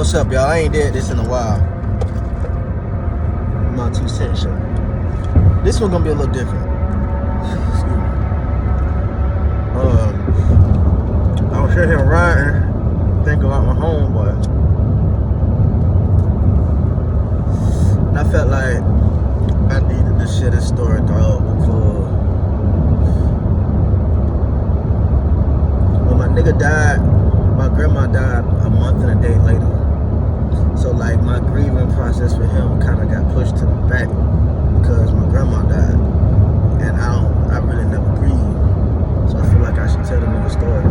What's up, y'all? I ain't did this in a while. My 2 cents show. This one gonna be a little different. Excuse me. I was sitting here riding, thinking about my homeboy. And I felt like I needed to share this story, dog, because when my nigga died, my grandma died a month and a day later. So like my grieving process for him kind of got pushed to the back because my grandma died, and I really never grieved. So I feel like I should tell the nigga story.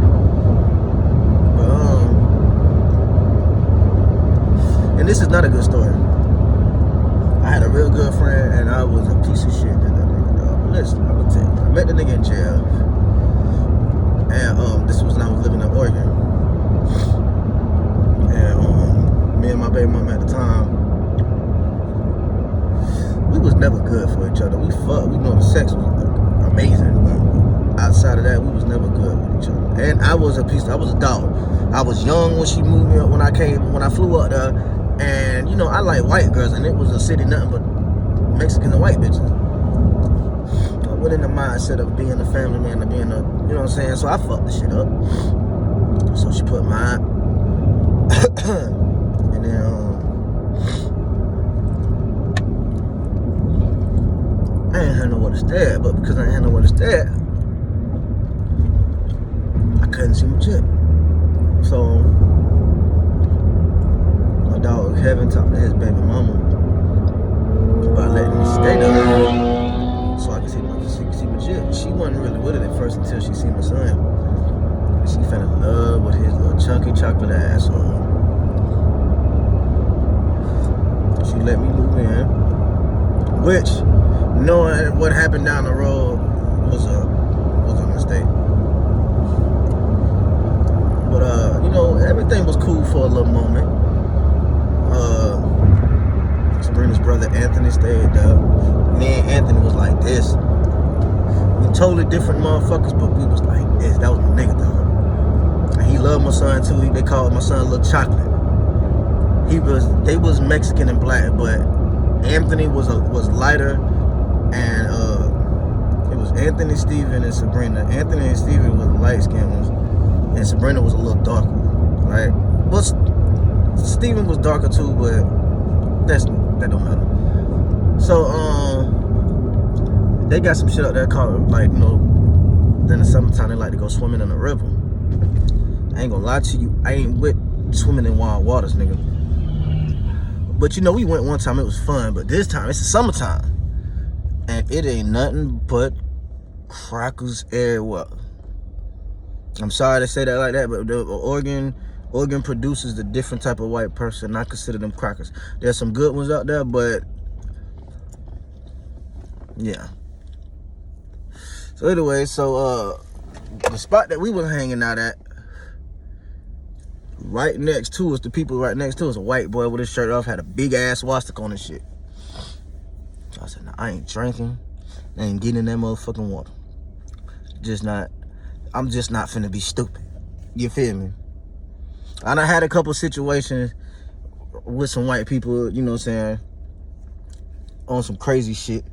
But and this is not a good story. I had a real good friend, and I was a piece of shit to that nigga, dog. But listen, I'm gonna tell you. I met the nigga in jail, and this was when I was living in Oregon. And me and my baby mama at the time, we was never good for each other. We fucked. We know the sex was amazing, but outside of that, we was never good with each other. And I was a dog. I was young when she moved me up, when I flew up there. And, you know, I like white girls, and it was a city nothing but Mexican and white bitches. I went in the mindset of being a family man, of being a, you know what I'm saying? So I fucked the shit up. So she put mine. And then, I ain't had nowhere to stay at, but because I ain't had nowhere to stay at, I couldn't see my chick. So, my dog Kevin talked to his baby mama about letting me stay there so I could see my chick. She wasn't really with it at first until she seen my son. She fell in love with his little chunky chocolate ass. She let me move in, which, knowing what happened down the road was a mistake. But you know, everything was cool for a little moment. Sabrina's brother Anthony stayed there. Me and Anthony was like this. We totally different motherfuckers, but we was like this. That was my nigga, dog. And he loved my son too. They called my son Little Chocolate. They was Mexican and black, but Anthony was lighter, and it was Anthony, Steven, and Sabrina. Anthony and Steven was the light skinned ones, and Sabrina was a little darker, right? But Steven was darker too, but that don't matter. So they got some shit up there called, like, you know, in the summertime they like to go swimming in the river. I ain't gonna lie to you, I ain't with swimming in wild waters, nigga. But you know, we went one time, it was fun, but this time, it's the summertime. And it ain't nothing but crackers everywhere. I'm sorry to say that like that, but the Oregon produces a different type of white person. I consider them crackers. There's some good ones out there, but yeah. So anyway, the spot that we was hanging out at, right next to us, the people right next to us, a white boy with his shirt off, had a big ass swastika on his shit. So I said, nah, I ain't drinking. I ain't getting in that motherfucking water. I'm just not finna be stupid. You feel me? And I had a couple situations with some white people, you know what I'm saying, on some crazy shit.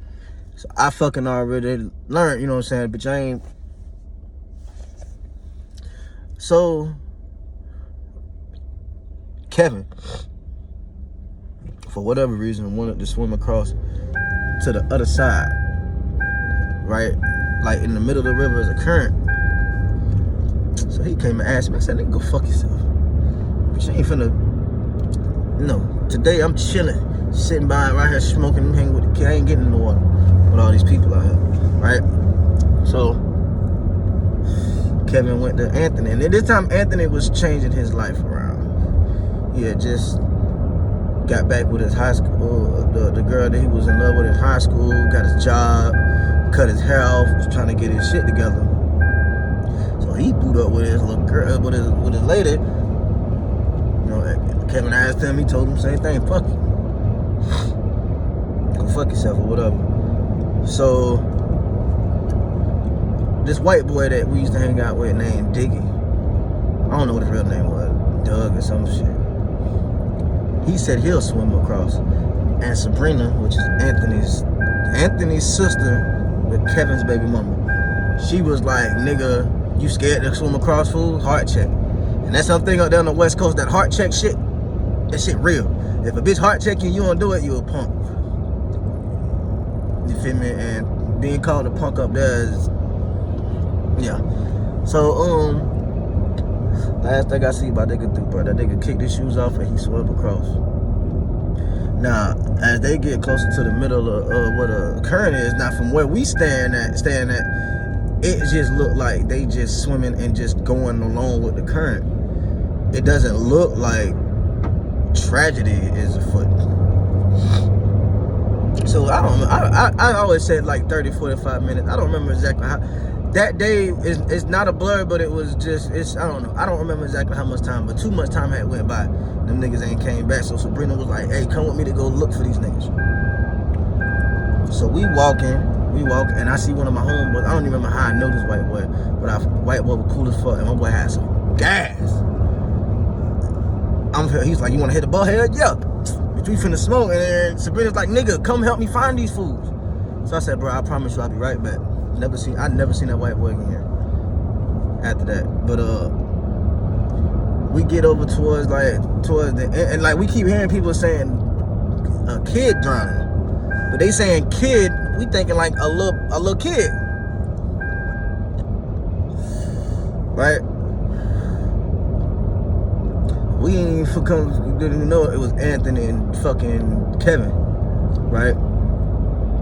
So I fucking already learned, you know what I'm saying, bitch, I ain't. So, Kevin, for whatever reason, wanted to swim across to the other side, right? Like in the middle of the river is a current. So he came and asked me, I said, nigga, go fuck yourself. Bitch, I ain't finna, no. Today I'm chilling, sitting by right here smoking, hanging with the kid. I ain't getting in the water with all these people out here, right? So Kevin went to Anthony, and at this time Anthony was changing his life around. He had just got back with his high school, the girl that he was in love with in high school, got his job, cut his hair off, was trying to get his shit together. So he booed up with his little girl, with his lady. You know, Kevin asked him, he told him the same thing, fuck you. Go fuck yourself or whatever. So this white boy that we used to hang out with named Diggy, I don't know what his real name was, Doug or some shit. He said he'll swim across. And Sabrina, which is Anthony's sister with Kevin's baby mama, she was like, nigga, you scared to swim across, fool? Heart check. And that's something up there on the West Coast, that heart check shit, that shit real. If a bitch heart check you don't do it, you a punk. You feel me? And being called a punk up there is, yeah. So, last thing I see about that nigga do, bro, that nigga kicked his shoes off and he swam across. Now, as they get closer to the middle of where the current is, now from where we staying at, it just looked like they just swimming and just going along with the current. It doesn't look like tragedy is afoot. So I don't know. I always said like 30, 45 minutes. I don't remember exactly how. That day is not a blur, but it was just, I don't know. I don't remember exactly how much time, but too much time had went by. Them niggas ain't came back. So Sabrina was like, hey, come with me to go look for these niggas. So we walk, and I see one of my homeboys. I don't even remember how I know this white boy, but white boy was cool as fuck, and my boy had some gas. He's like, you want to hit the ball head? Yeah. Bitch, we finna smoke. And then Sabrina's like, nigga, come help me find these fools. So I said, bro, I promise you I'll be right back. I never seen that white boy again after that. But we get over towards the end, and like we keep hearing people saying a kid drowning. But they saying kid, we thinking like a little kid. Right? We didn't know it was Anthony and fucking Kevin. Right?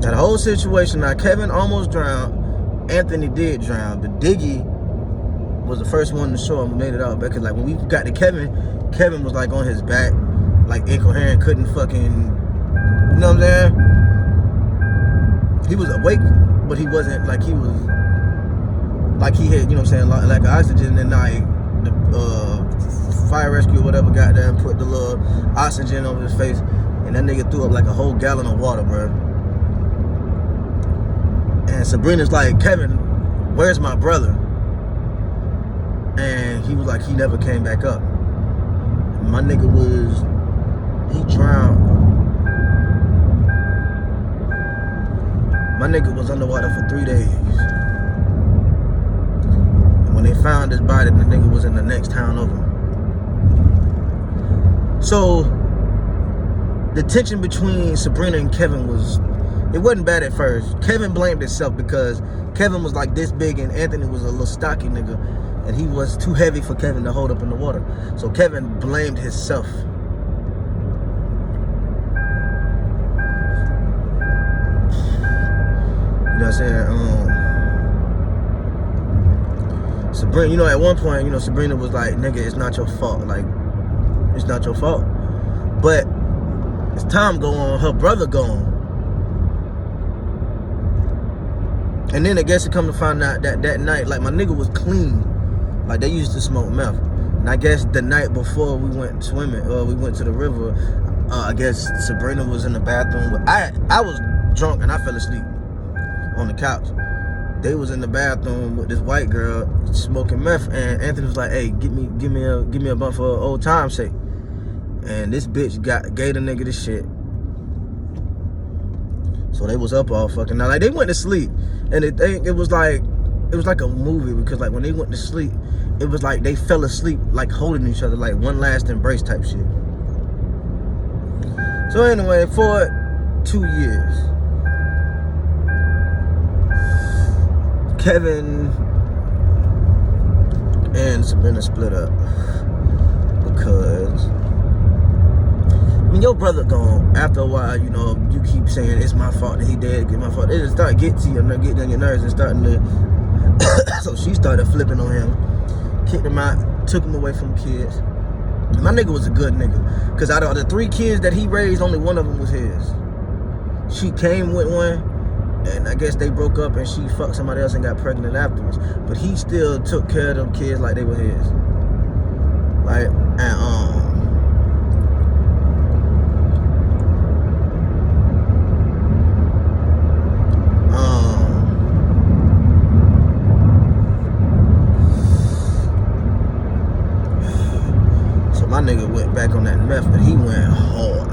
That whole situation, now Kevin almost drowned. Anthony did drown. The Diggy was the first one to show him, made it out back. Cause like when we got to Kevin was like on his back, like incoherent, couldn't fucking, you know what I'm saying? He was awake, but he wasn't like, he was like he had, you know what I'm saying, like oxygen, and like the fire rescue or whatever got there and put the little oxygen over his face, and that nigga threw up like a whole gallon of water, bro. And Sabrina's like, Kevin, where's my brother? And he was like, he never came back up. My nigga he drowned. My nigga was underwater for 3 days. And when they found his body, the nigga was in the next town over. So the tension between Sabrina and Kevin it wasn't bad at first. Kevin blamed himself because Kevin was like this big and Anthony was a little stocky nigga, and he was too heavy for Kevin to hold up in the water. So Kevin blamed himself. You know what I'm saying? Sabrina, you know, at one point, you know, Sabrina was like, nigga, it's not your fault. Like, it's not your fault. But as time go on, her brother gone. And then I guess it come to find out that night, like my nigga was clean. Like they used to smoke meth. And I guess the night before we went swimming, we went to the river, I guess Sabrina was in the bathroom. I was drunk and I fell asleep on the couch. They was in the bathroom with this white girl smoking meth, and Anthony was like, hey, give me a bump for old time's sake. And this bitch gave the nigga this shit. So they was up all fucking night. Like they went to sleep, and it was like a movie, because like when they went to sleep, it was like they fell asleep like holding each other, like one last embrace type shit. So anyway, for 2 years, Kevin and Sabrina split up because, I mean, your brother gone. After a while, you know, you keep saying it's my fault that he dead, it's my fault. It just start getting to you, and getting on your nerves and starting to. So she started flipping on him, kicked him out, took him away from kids. My nigga was a good nigga, because out of the 3 kids that he raised, only one of them was his. She came with one, and I guess they broke up, and she fucked somebody else and got pregnant afterwards. But he still took care of them kids like they were his. Right? And my nigga went back on that meth, but he went hard.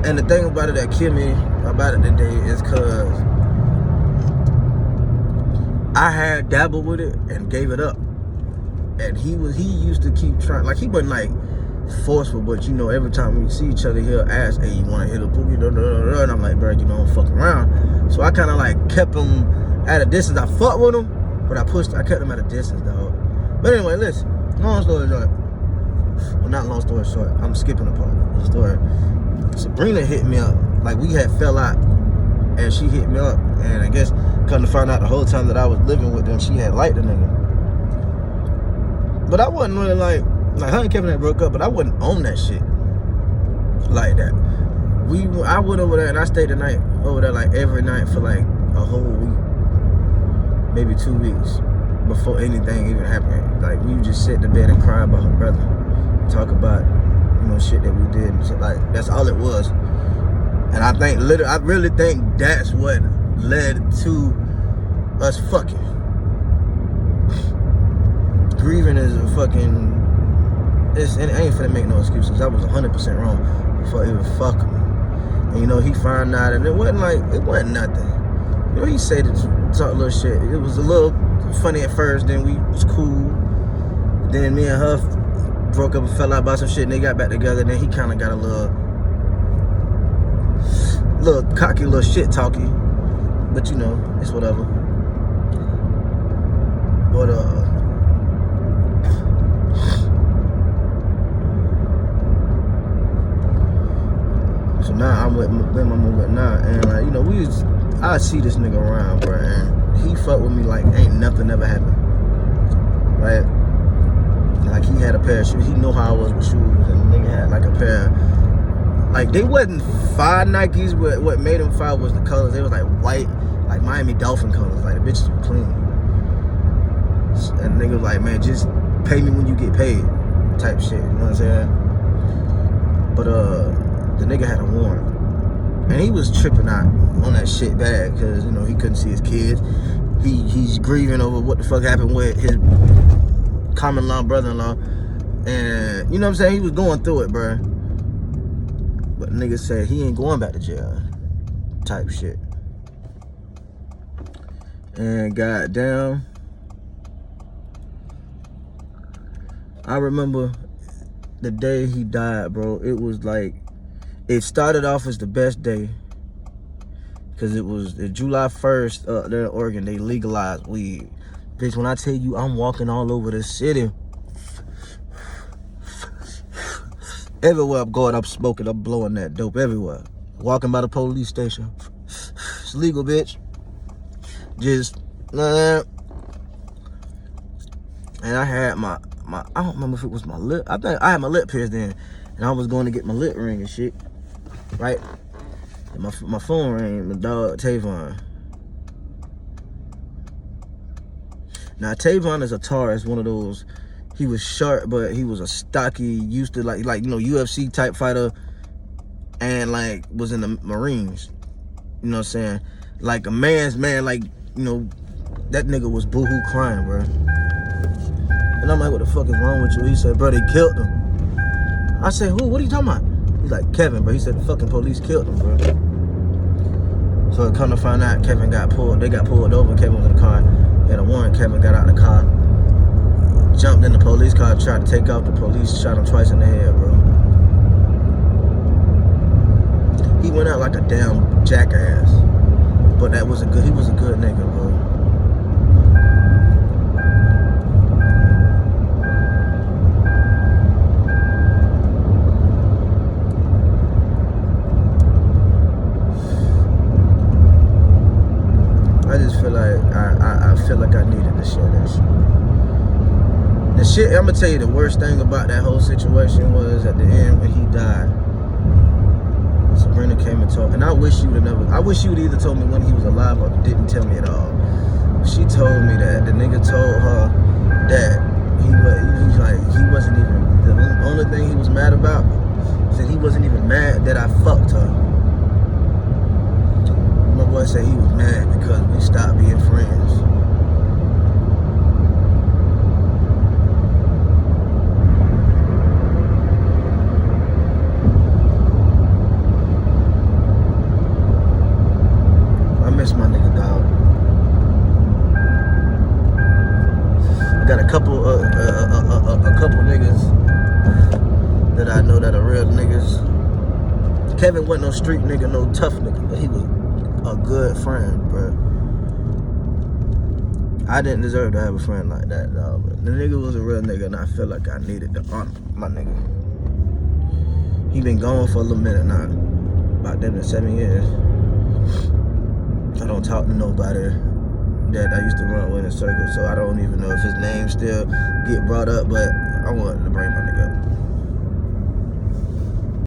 And the thing about it that killed me about it today is cause I had dabbled with it and gave it up. And he used to keep trying, like he wasn't like forceful, but you know, every time we see each other, he'll ask, hey, you wanna hit a boogie? And I'm like, bro, you know, I'm fucking around. So I kinda like kept him at a distance. I fought with him, but I kept him at a distance, dog. But anyway, listen, long story short. Well, not long story short, I'm skipping a part of the story. Sabrina hit me up, like we had fell out, and she hit me up, and I guess come to find out the whole time that I was living with them, she had liked the nigga. But I wasn't really like her and Kevin had broke up, but I wasn't on that shit like that. I went over there and I stayed the night over there like every night for like a whole week, maybe 2 weeks before anything even happened. Like we would just sit in the bed and cry about her brother, talk about, you know, shit that we did. So like that's all it was. And I really think that's what led to us fucking. Grieving is a fucking, it ain't finna make no excuses. I was 100% wrong before even fucking. And you know, he found out, and it wasn't nothing. You know, he said it, talk a little shit. It was a little funny at first, then we was cool. Then me and her broke up and fell out about some shit, and they got back together. Then he kind of got a little cocky, little shit talky. But you know, it's whatever. But so now I'm with my mother now, and like, you know, I see this nigga around, bro, and he fuck with me like ain't nothing ever happened, right? Like he had a pair of shoes. He know how I was with shoes, and the nigga had like a pair. Like they wasn't fire Nikes, but what made them fire was the colors. They was like white, like Miami Dolphin colors. Like the bitches were clean. And the nigga was like, man, just pay me when you get paid, type shit. You know what I'm saying? But the nigga had a warrant, and he was tripping out on that shit bad because you know he couldn't see his kids. He's grieving over what the fuck happened with his common law brother-in-law, and you know what I'm saying, he was going through it, bro. But the nigga said he ain't going back to jail, type shit. And goddamn, I remember the day he died, bro. It was like, it started off as the best day because it was July 1st there in Oregon. They legalized weed. Bitch, when I tell you I'm walking all over the city, everywhere I'm going, I'm smoking, I'm blowing that dope everywhere. Walking by the police station. It's legal, bitch. Just, and I had my, I don't remember if it was my lip. I think I had my lip pierced then, and I was going to get my lip ring and shit, right? And my phone rang, my dog Tavon. Now Tavon is a Taurus, one of those. He was short, but he was a stocky, used to like you know, UFC type fighter, and like was in the Marines. You know what I'm saying? Like a man's man, like, you know, that nigga was boohoo crying, bro. And I'm like, what the fuck is wrong with you? He said, bro, they killed him. I said, who? What are you talking about? He's like, Kevin, bro. He said the fucking police killed him, bro. So come to find out, Kevin got pulled. They got pulled over. Kevin was in the car. He had a warrant. Kevin got out of the car, jumped in the police car, tried to take off. The police shot him twice in the head, bro. He went out like a damn jackass. But he was a good nigga, bro. I just feel like I feel like I needed to share that shit. The shit, I'm gonna tell you, the worst thing about that whole situation was at the end when he died. Sabrina came and told, and I wish you would either told me when he was alive or didn't tell me at all. She told me that the nigga told her that he wasn't even, the only thing he was mad about, said he wasn't even mad that I fucked her. My boy said he was mad because we stopped being friends. got a couple niggas that I know that are real niggas. Kevin wasn't no street nigga, no tough nigga, but he was a good friend, bro. I didn't deserve to have a friend like that, dog. But the nigga was a real nigga, and I feel like I needed to honor my nigga. He been gone for a little minute now, about them 7 years. I don't talk to nobody that I used to run with in circles, so I don't even know if his name still get brought up, but I wanted to bring my nigga up.